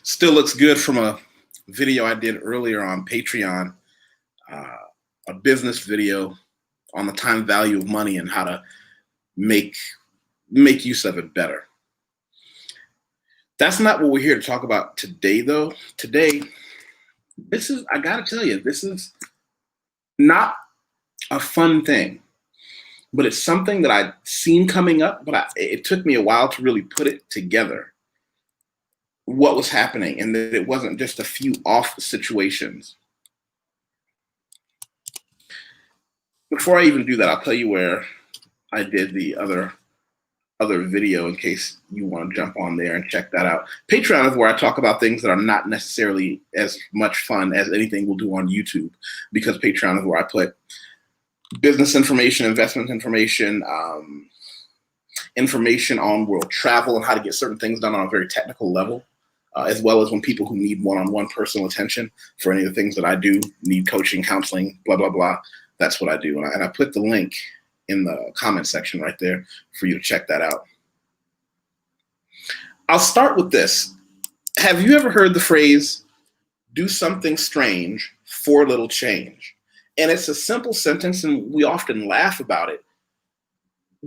Still looks good from a video I did earlier on Patreon, a business video on the time value of money and how to make use of it better. That's not what we're here to talk about today, though. Today, I gotta tell you, this is not a fun thing, but it's something that I'd seen coming up, but it took me a while to really put it together, what was happening, and that it wasn't just a few off situations. Before I even do that, I'll tell you where I did the other video in case you want to jump on there and check that out. Patreon is where I talk about things that are not necessarily as much fun as anything we'll do on YouTube, because Patreon is where I put business information, investment information, information on world travel and how to get certain things done on a very technical level, as well as when people who need one-on-one personal attention for any of the things that I do, need coaching, counseling, blah, blah, blah. That's what I do. And I put the link in the comment section right there for you to check that out. I'll start with this. Have you ever heard the phrase, do something strange for a little change? And it's a simple sentence, and we often laugh about it,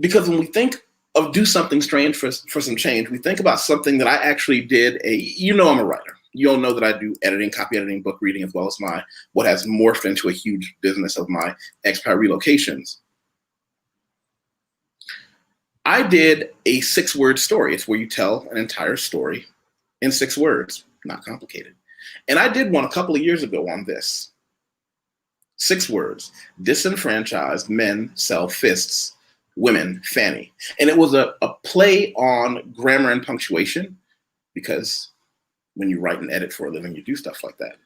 because when we think of do something strange for some change, we think about something that I actually did. I'm a writer. You all know that I do editing, copy editing, book reading, as well as what has morphed into a huge business of my expat relocations. I did a 6-word story. It's where you tell an entire story in 6 words, not complicated. And I did one a couple of years ago on this. 6 words: disenfranchised men sell fists, women fanny. And it was a play on grammar and punctuation, because when you write and edit for a living, you do stuff like that.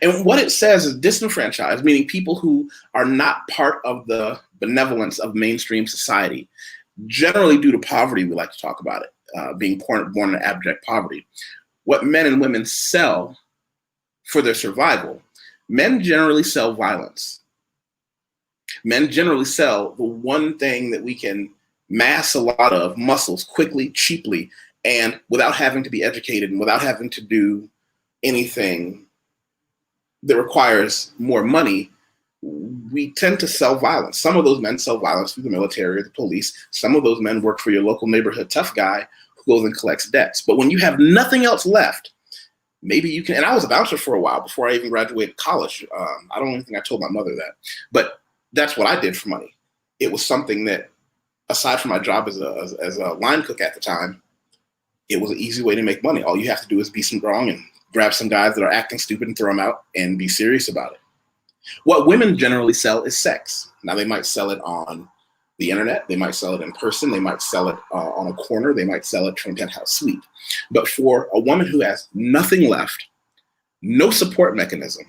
And what it says is disenfranchised, meaning people who are not part of the benevolence of mainstream society, generally due to poverty. We like to talk about it, being born in abject poverty. What men and women sell for their survival: men generally sell violence. Men generally sell the one thing that we can mass a lot of, muscles, quickly, cheaply, and without having to be educated and without having to do anything that requires more money. We tend to sell violence. Some of those men sell violence through the military or the police. Some of those men work for your local neighborhood tough guy who goes and collects debts. But when you have nothing else left, maybe you can, and I was a bouncer for a while before I even graduated college. I don't even think I told my mother that, but that's what I did for money. It was something that, aside from my job as a line cook at the time, it was an easy way to make money. All you have to do is be strong and grab some guys that are acting stupid and throw them out and be serious about it. What women generally sell is sex. Now, they might sell it on the internet. They might sell it in person. They might sell it on a corner. They might sell it from penthouse suite. But for a woman who has nothing left, no support mechanism,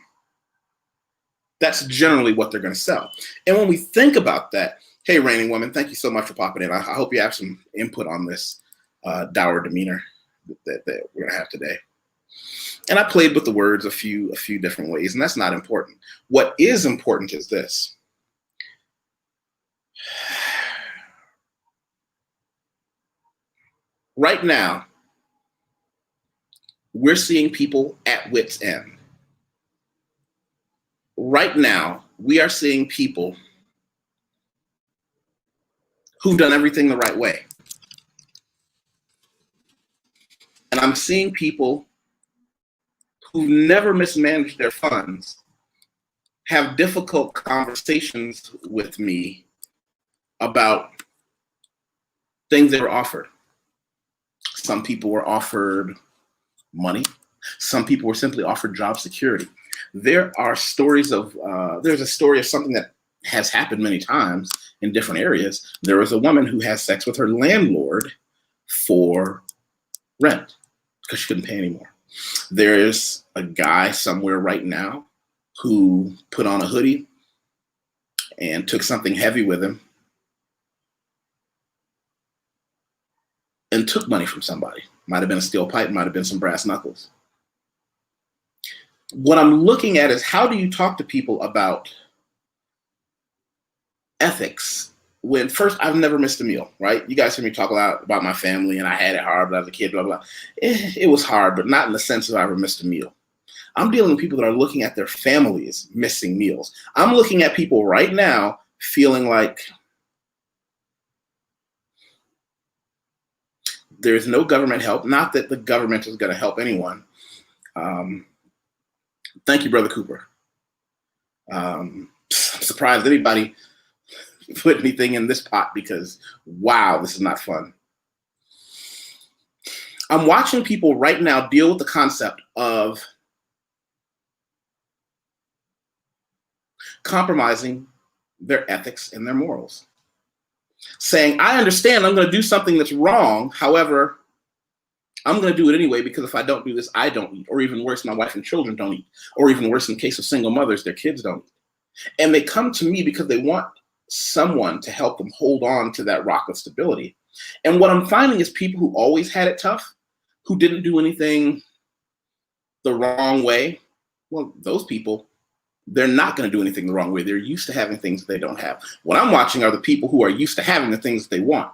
that's generally what they're going to sell. And when we think about that, hey, reigning woman, thank you so much for popping in. I hope you have some input on this dour demeanor that we're going to have today. And I played with the words a few different ways, and that's not important. What is important is this. Right now, we're seeing people at wit's end. Right now, we are seeing people who've done everything the right way. And I'm seeing people who've never mismanaged their funds have difficult conversations with me about things they were offered. Some people were offered money. Some people were simply offered job security. There are stories of, there's a story of something that has happened many times in different areas. There was a woman who has sex with her landlord for rent because she couldn't pay anymore. There's a guy somewhere right now who put on a hoodie and took something heavy with him and took money from somebody. Might have been a steel pipe, might have been some brass knuckles. What I'm looking at is, how do you talk to people about ethics. When first, I've never missed a meal, right? You guys hear me talk a lot about my family and I had it hard when I was a kid, blah, blah. It was hard, but not in the sense that I ever missed a meal. I'm dealing with people that are looking at their families missing meals. I'm looking at people right now feeling like there's no government help. Not that the government is going to help anyone. Thank you, Brother Cooper. I'm surprised anybody put anything in this pot because, wow, this is not fun. I'm watching people right now deal with the concept of compromising their ethics and their morals. Saying, I understand I'm going to do something that's wrong. However, I'm going to do it anyway because if I don't do this, I don't eat. Or even worse, my wife and children don't eat. Or even worse, in the case of single mothers, their kids don't eat. And they come to me because they want someone to help them hold on to that rock of stability. And what I'm finding is people who always had it tough, who didn't do anything the wrong way, well, those people, they're not going to do anything the wrong way. They're used to having things that they don't have. What I'm watching are the people who are used to having the things that they want.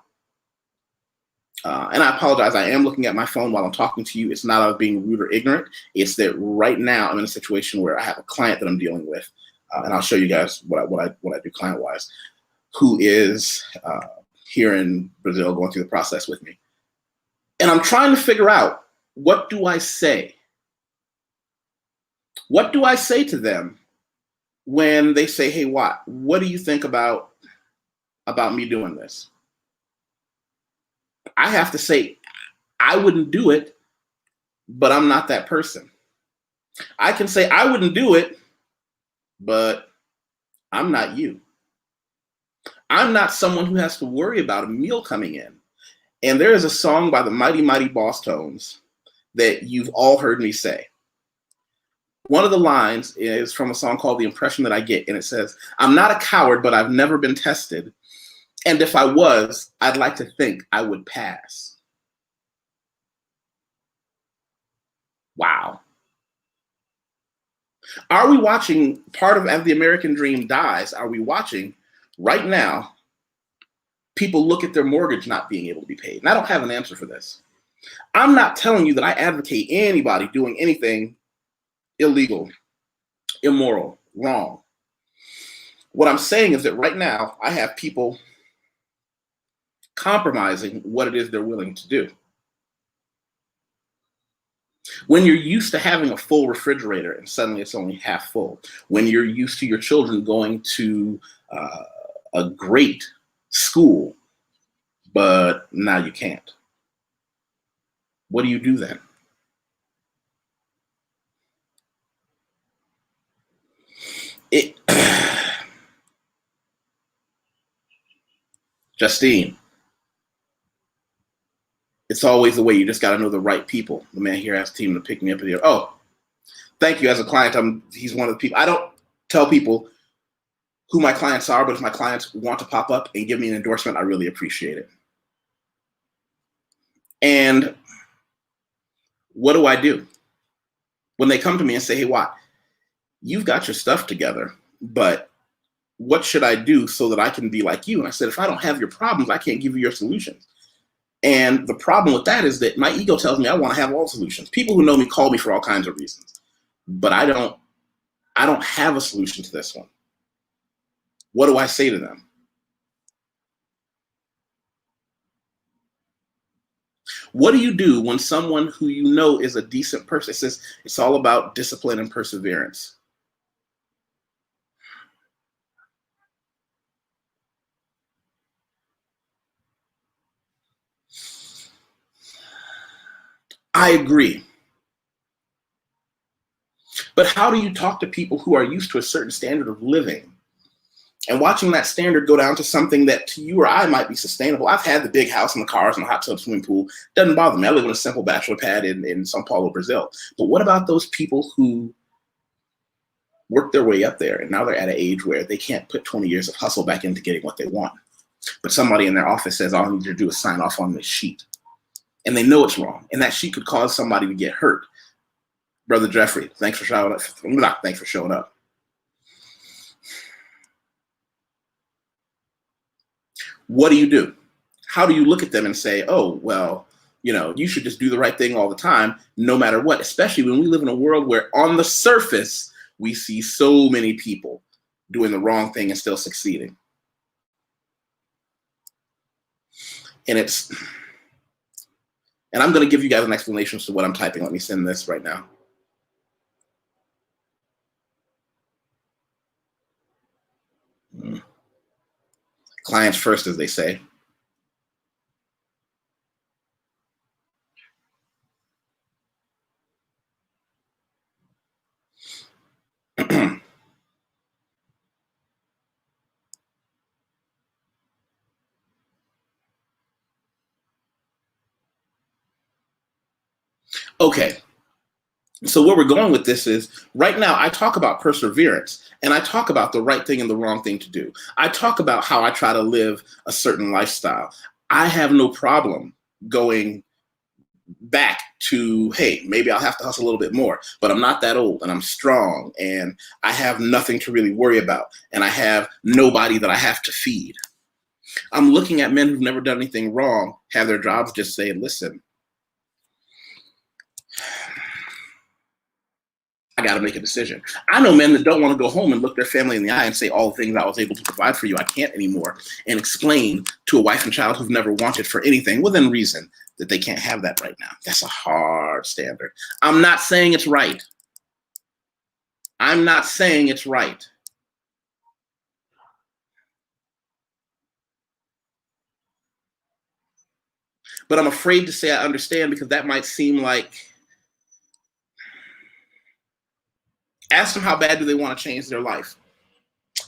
And I apologize, I am looking at my phone while I'm talking to you. It's not out of being rude or ignorant. It's that right now I'm in a situation where I have a client that I'm dealing with, and I'll show you guys what I do client-wise, who is here in Brazil going through the process with me. And I'm trying to figure out, what do I say? What do I say to them when they say, hey, what do you think about me doing this? I have to say, I wouldn't do it, but I'm not that person. I can say, I wouldn't do it, but I'm not you. I'm not someone who has to worry about a meal coming in. And there is a song by the Mighty Mighty Boss Tones that you've all heard me say. One of the lines is from a song called The Impression That I Get, and it says, I'm not a coward, but I've never been tested. And if I was, I'd like to think I would pass. Wow. Are we watching part of As the American Dream Dies? Are we watching right now people look at their mortgage not being able to be paid? And I don't have an answer for this. I'm not telling you that I advocate anybody doing anything illegal, immoral, wrong. What I'm saying is that right now I have people compromising what it is they're willing to do. When you're used to having a full refrigerator and suddenly it's only half full, when you're used to your children going to a great school, but now you can't, what do you do then? Justine, it's always the way. You just got to know the right people. The man here has a team to pick me up here. Oh, thank you. As a client, he's one of the people. I don't tell people who my clients are, but if my clients want to pop up and give me an endorsement, I really appreciate it. And what do I do when they come to me and say, hey, Watt, you've got your stuff together, but what should I do so that I can be like you? And I said, if I don't have your problems, I can't give you your solutions. And the problem with that is that my ego tells me I want to have all solutions. People who know me call me for all kinds of reasons, but I don't have a solution to this one. What do I say to them? What do you do when someone who you know is a decent person says it's all about discipline and perseverance? I agree. But how do you talk to people who are used to a certain standard of living and watching that standard go down to something that to you or I might be sustainable? I've had the big house and the cars and the hot tub swimming pool. Doesn't bother me. I live in a simple bachelor pad in Sao Paulo, Brazil. But what about those people who work their way up there and now they're at an age where they can't put 20 years of hustle back into getting what they want? But somebody in their office says, all I need you to do is sign off on this sheet. And they know it's wrong. And that sheet could cause somebody to get hurt. Brother Jeffrey, thanks for showing up. Thanks for showing up. What do? How do you look at them and say, oh, well, you should just do the right thing all the time, no matter what, especially when we live in a world where on the surface, we see so many people doing the wrong thing and still succeeding. And I'm going to give you guys an explanation as to what I'm typing. Let me send this right now. Clients first, as they say. Okay. So where we're going with this is, right now, I talk about perseverance, and I talk about the right thing and the wrong thing to do. I talk about how I try to live a certain lifestyle. I have no problem going back to, hey, maybe I'll have to hustle a little bit more, but I'm not that old, and I'm strong, and I have nothing to really worry about, and I have nobody that I have to feed. I'm looking at men who've never done anything wrong, have their jobs just say, listen, I got to make a decision. I know men that don't want to go home and look their family in the eye and say, all the things I was able to provide for you, I can't anymore, and explain to a wife and child who've never wanted for anything within reason that they can't have that right now. That's a hard standard. I'm not saying it's right. I'm not saying it's right. But I'm afraid to say I understand, because that might seem like, ask them how bad do they want to change their life.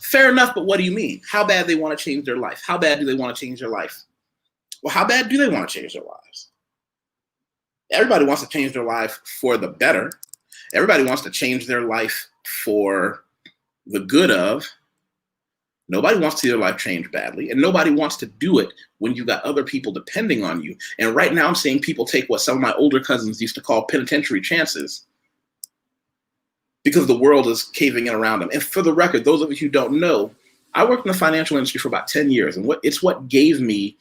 Fair enough, but what do you mean? How bad they want to change their life? How bad do they want to change their life? Well, how bad do they want to change their lives? Everybody wants to change their life for the better. Everybody wants to change their life for the good of. Nobody wants to see their life change badly, and nobody wants to do it when you got other people depending on you. And right now I'm seeing people take what some of my older cousins used to call penitentiary chances, because the world is caving in around them. And for the record, those of you who don't know, I worked in the financial industry for about 10 years, and it's what gave me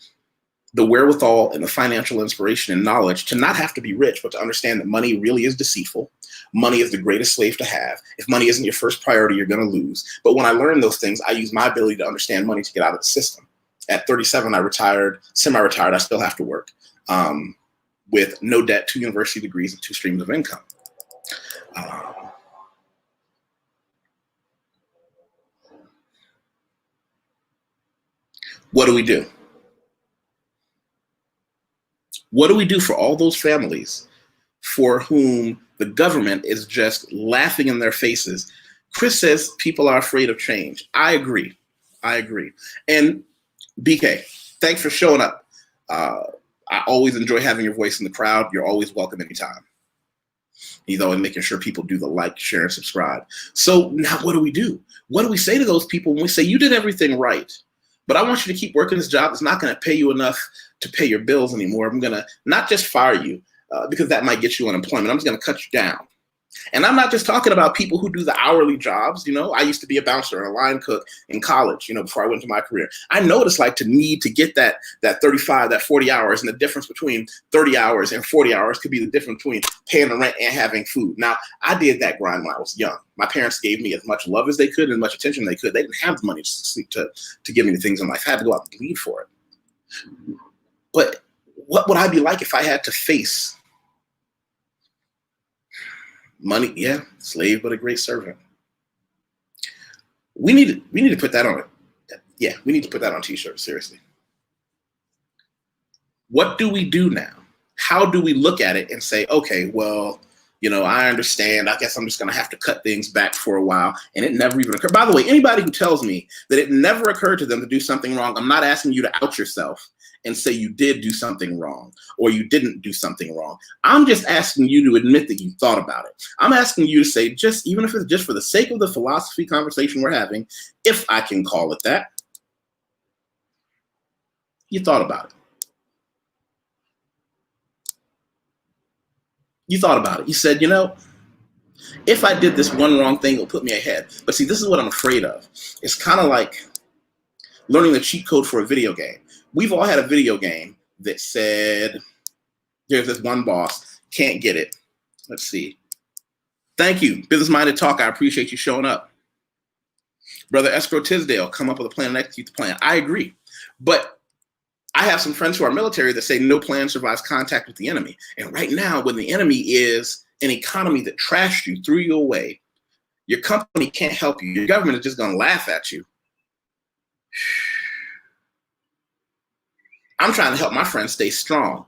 the wherewithal and the financial inspiration and knowledge to not have to be rich, but to understand that money really is deceitful. Money is the greatest slave to have. If money isn't your first priority, you're going to lose. But when I learned those things, I used my ability to understand money to get out of the system. At 37, I retired, semi-retired. I still have to work with no debt, 2 university degrees, and 2 streams of income. What do we do? What do we do for all those families for whom the government is just laughing in their faces? Chris says people are afraid of change. I agree. And BK, thanks for showing up. I always enjoy having your voice in the crowd. You're always welcome anytime. He's always making sure people do the like, share, and subscribe. So now what do we do? What do we say to those people when we say, you did everything right, but I want you to keep working this job that's not going to pay you enough to pay your bills anymore. I'm going to not just fire you because that might get you unemployment. I'm just going to cut you down. And I'm not just talking about people who do the hourly jobs. I used to be a bouncer and a line cook in college, before I went to my career. I know what it's like to need to get that 35, that 40 hours, and the difference between 30 hours and 40 hours could be the difference between paying the rent and having food. Now, I did that grind when I was young. My parents gave me as much love as they could and as much attention as they could. They didn't have the money to give me the things in life. I had to go out and bleed for it. But what would I be like if I had to face money? Yeah, slave but a great servant. We need to put that on it. Yeah, we need to put that on t-shirts, seriously. What do we do now? How do we look at it and say, okay, well, I understand. I guess I'm just going to have to cut things back for a while. And it never even occurred. By the way, anybody who tells me that it never occurred to them to do something wrong, I'm not asking you to out yourself and say you did do something wrong or you didn't do something wrong. I'm just asking you to admit that you thought about it. I'm asking you to say, even if it's just for the sake of the philosophy conversation we're having, if I can call it that, you thought about it. You thought about it. You said, if I did this one wrong thing, it'll put me ahead. But see, this is what I'm afraid of. It's kind of like learning the cheat code for a video game. We've all had a video game that said, there's this one boss, can't get it. Let's see. Thank you, Business Minded Talk. I appreciate you showing up. Brother Escrow Tisdale, come up with a plan and execute the plan. I agree. But I have some friends who are military that say no plan survives contact with the enemy. And right now, when the enemy is an economy that trashed you, threw you away, your company can't help you. Your government is just going to laugh at you. I'm trying to help my friends stay strong.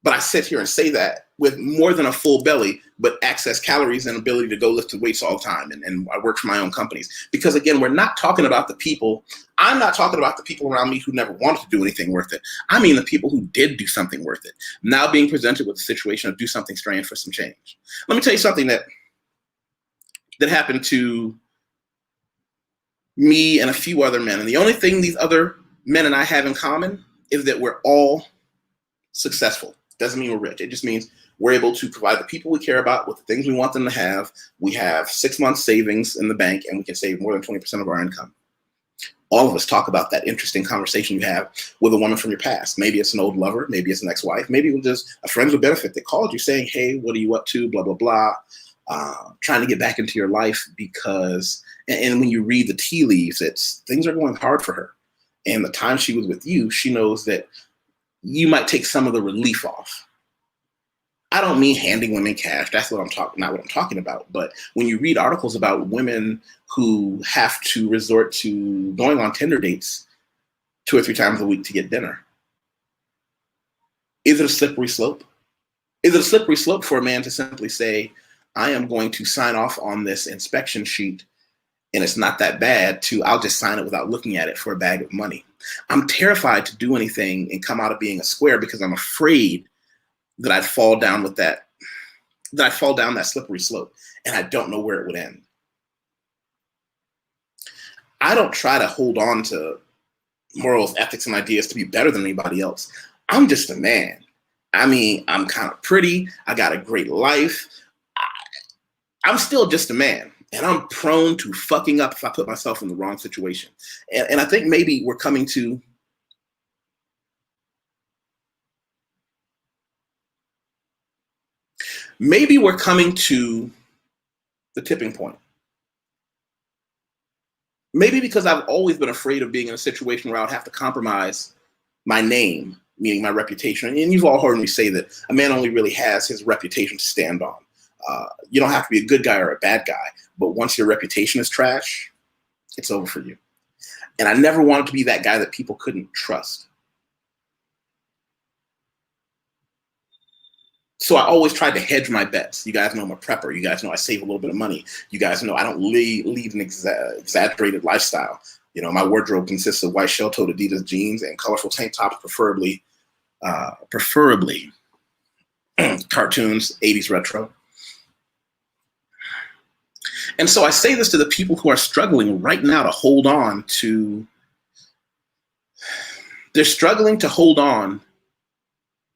But I sit here and say that with more than a full belly, but access calories and ability to go lift the weights all the time. And I work for my own companies. Because again, we're not talking about the people. I'm not talking about the people around me who never wanted to do anything worth it. I mean the people who did do something worth it. Now being presented with the situation of do something strange for some change. Let me tell you something that happened to me and a few other men. And the only thing these other men and I have in common is that we're all successful. Doesn't mean we're rich. It just means we're able to provide the people we care about with the things we want them to have. We have 6 months savings in the bank, and we can save more than 20% of our income. All of us talk about that interesting conversation you have with a woman from your past. Maybe it's an old lover. Maybe it's an ex-wife. Maybe it was just a friend with benefit that called you saying, hey, what are you up to? Blah, blah, blah. Trying to get back into your life because, and when you read the tea leaves, things are going hard for her. And the time she was with you, she knows that you might take some of the relief off. I don't mean handing women cash. That's what I'm talking, not what I'm talking about. But when you read articles about women who have to resort to going on Tinder dates 2 or 3 times a week to get dinner, is it a slippery slope? Is it a slippery slope for a man to simply say, I am going to sign off on this inspection sheet and it's not that bad, to I'll just sign it without looking at it for a bag of money? I'm terrified to do anything and come out of being a square because I'm afraid that I'd fall down with that slippery slope, and I don't know where it would end. I don't try to hold on to morals, ethics, and ideas to be better than anybody else. I'm just a man. I mean, I'm kind of pretty. I got a great life. I'm still just a man. And I'm prone to fucking up if I put myself in the wrong situation. And I think maybe we're coming to the tipping point. Maybe because I've always been afraid of being in a situation where I would have to compromise my name, meaning my reputation. And you've all heard me say that a man only really has his reputation to stand on. You don't have to be a good guy or a bad guy, but once your reputation is trash, it's over for you. And I never wanted to be that guy that people couldn't trust. So I always tried to hedge my bets. You guys know I'm a prepper. You guys know I save a little bit of money. You guys know I don't lead an exaggerated lifestyle. You know, my wardrobe consists of white shell-toed Adidas jeans and colorful tank tops, preferably cartoons, 80s retro. And so I say this to the people who are struggling right now to hold on to, they're struggling to hold on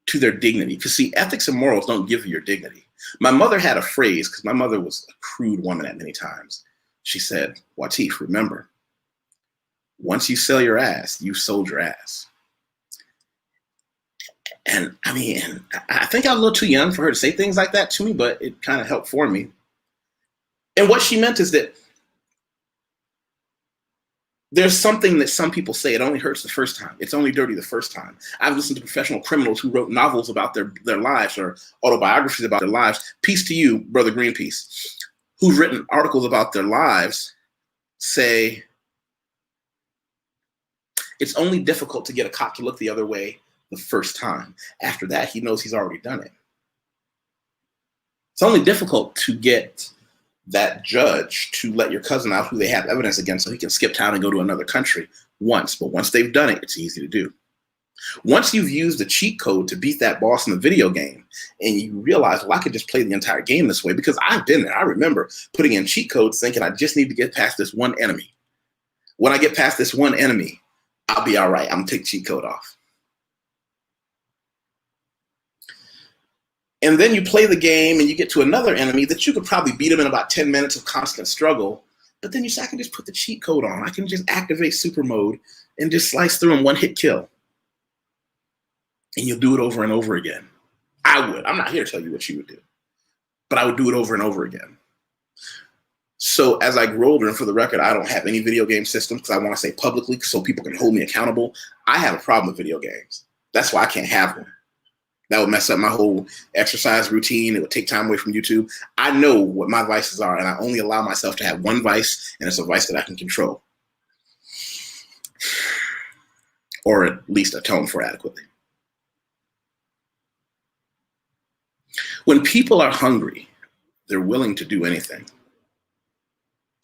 to their dignity. Because see, ethics and morals don't give you your dignity. My mother had a phrase, because my mother was a crude woman at many times. She said, Wateef, remember, once you sell your ass, you sold your ass. And I mean, I think I was a little too young for her to say things like that to me, but it kind of helped form me. And what she meant is that there's something that some people say, it only hurts the first time. It's only dirty the first time. I've listened to professional criminals who wrote novels about their lives or autobiographies about their lives. Peace to you, Brother Greenpeace, who've written articles about their lives, say it's only difficult to get a cop to look the other way the first time. After that, he knows he's already done it. It's only difficult to get that judge to let your cousin out who they have evidence against so he can skip town and go to another country once. But once they've done it, it's easy to do. Once you've used the cheat code to beat that boss in the video game and you realize, well, I could just play the entire game this way, because I've been there. I remember putting in cheat codes thinking I just need to get past this one enemy. When I get past this one enemy, I'll be all right. I'm going to take cheat code off. And then you play the game and you get to another enemy that you could probably beat him in about 10 minutes of constant struggle. But then you say, I can just put the cheat code on. I can just activate super mode and just slice through him, one hit kill. and you'll do it over and over again. I would. I'm not here to tell you what you would do, but I would do it over and over again. So as I grow older, and for the record, I don't have any video game systems because I want to say publicly so people can hold me accountable. I have a problem with video games. That's why I can't have one. That would mess up my whole exercise routine. It would take time away from YouTube. I know what my vices are, and I only allow myself to have one vice, and it's a vice that I can control, or at least atone for adequately. When people are hungry, they're willing to do anything.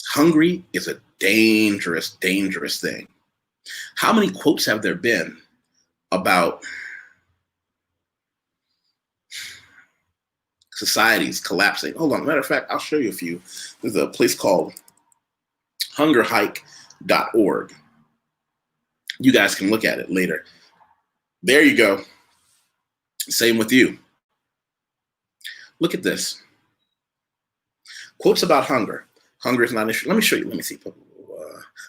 Hungry is a dangerous, dangerous thing. How many quotes have there been about societies collapsing? Hold on, matter of fact, I'll show you a few. There's a place called hungerhike.org. You guys can look at it later. There you go. Same with you. Look at this. Quotes about hunger. Hunger is not an issue. Let me show you. Let me see.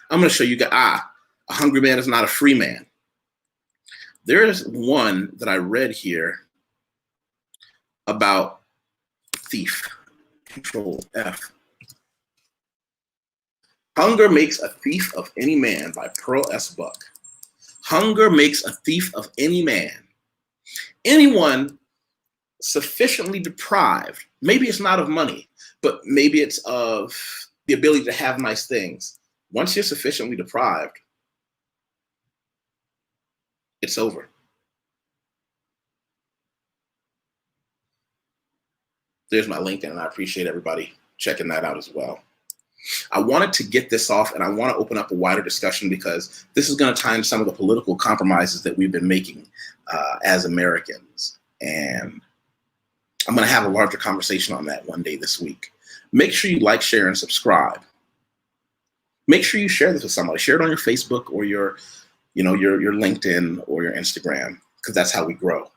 I'm going to show you. A hungry man is not a free man. There is one that I read here about thief. Control F. Hunger Makes a Thief of Any Man by Pearl S. Buck. Hunger makes a thief of any man. Anyone sufficiently deprived, maybe it's not of money, but maybe it's of the ability to have nice things. Once you're sufficiently deprived, it's over. There's my LinkedIn, and I appreciate everybody checking that out as well. I wanted to get this off, and I want to open up a wider discussion because this is going to tie in some of the political compromises that we've been making as Americans. And I'm going to have a larger conversation on that one day this week. Make sure you like, share, and subscribe. Make sure you share this with somebody. Share it on your Facebook or your LinkedIn or your Instagram, because that's how we grow.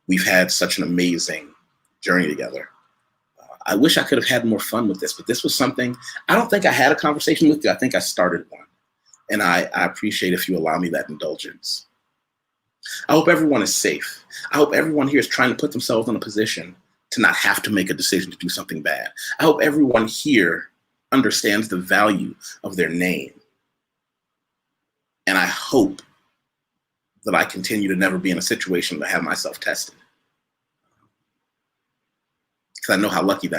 We've had such an amazing journey together. I wish I could have had more fun with this, but this was something, I don't think I had a conversation with you. I think I started one. And I appreciate if you allow me that indulgence. I hope everyone is safe. I hope everyone here is trying to put themselves in a position to not have to make a decision to do something bad. I hope everyone here understands the value of their name. And I hope that I continue to never be in a situation to have myself tested. Because I know how lucky that